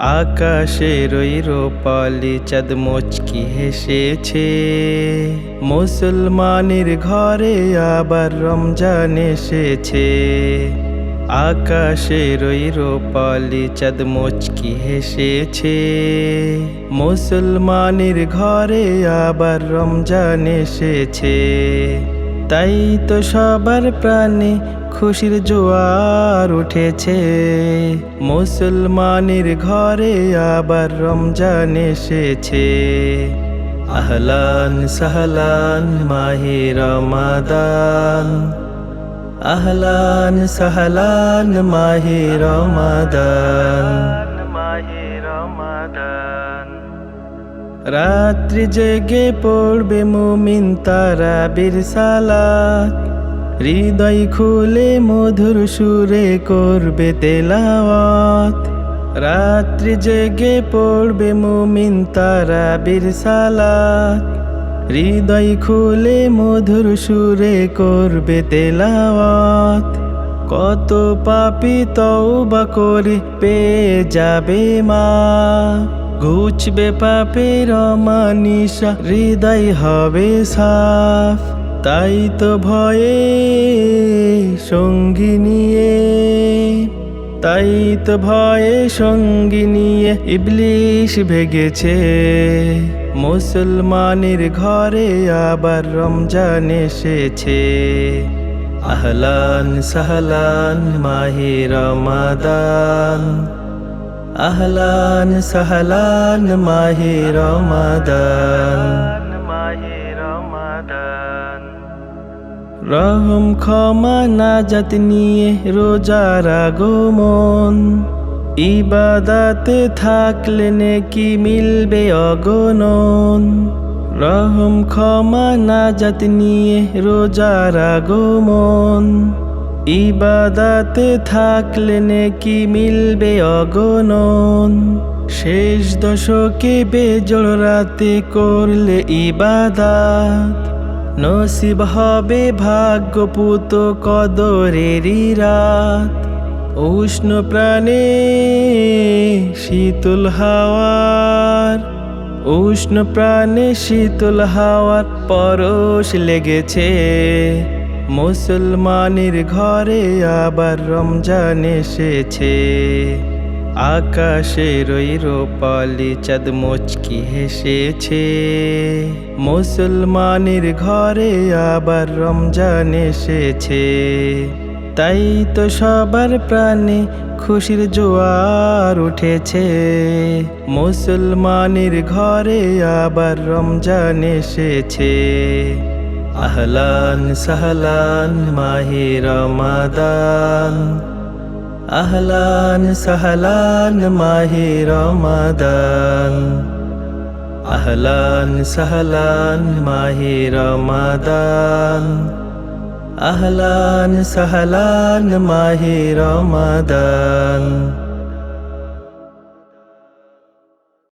আকাশের ওই রূপালি চাঁদ মুচকি হেসেছে, মুসলমানের ঘরে আবার রমজান এসেছে। আকাশের ওই রূপালি চাঁদ মুচকি হেসেছে, মুসলমানের ঘরে আবার রমজান এসেছে। তাই তো সবার প্রাণে খুশির জোয়ার উঠেছে, মুসলমানের ঘরে আবার রমজান এসেছে। আহলান সাহলান মাহে রমাদান, আহলান সাহলান মাহে রমাদান। রাত্রি জেগে পড়বে মুমিন তারাবির সালাত, হৃদয় খুলে মধুর সুরে করবে তেলাওয়াত। রাত্রি জেগে পড়বে মুমিন তারাবির সালাত, হৃদয় খুলে মধুর সুরে করবে তেলাওয়াত। কত পাপী তওবা করে পেয়ে যাবে মাফ, ঘুচবে পাপের অমানিসা হৃদয় হবে সাফ। তাই তো ভয়ে সঙ্গী নিয়ে, তাই তো ভয়ে সঙ্গী নিয়ে ইবলিশ ভেগেছে, মুসলমানের ঘরে আবার রমজান এসেছে। আহলান সাহলান মাহে রমাদান, আহলান সাহলান মাহে রমাদান। রহম ক্ষমা নাজাত নিয়ে রোজার আগমন, ইবাদাতে থাকলে নেকি মিলবে অগণন। রহম ক্ষমা নাজাত নিয়ে রোজার আগমন, ইবাদাতে থাকলে নেকি মিলবে অগণন। শেষ দশকে বেজোড় রাতে করলে ইবাদাত, নসিব হবে ভাগ্যপুত কদরেরই রাত। উষ্ণ প্রাণে শীতল হাওয়ার, উষ্ণ প্রাণে শীতল হাওয়ার পরশ লেগেছে, মুসলমানের ঘরে আবার রমজান এসেছে। আকাশের ওই রূপালি চাঁদ মুচকি হেসেছে, মুসলমানের ঘরে আবার রমজান এসেছে। তাই তো সবার প্রাণে খুশির জোয়ার উঠেছে, মুসলমানের ঘরে আবার রমজান এসেছে। আহলান সাহলান মাহে রমাদান, আহলান সাহলান মাহে রমাদান, আহলান সাহলান মাহে রমাদান, আহলান সাহলান মাহে রমাদান।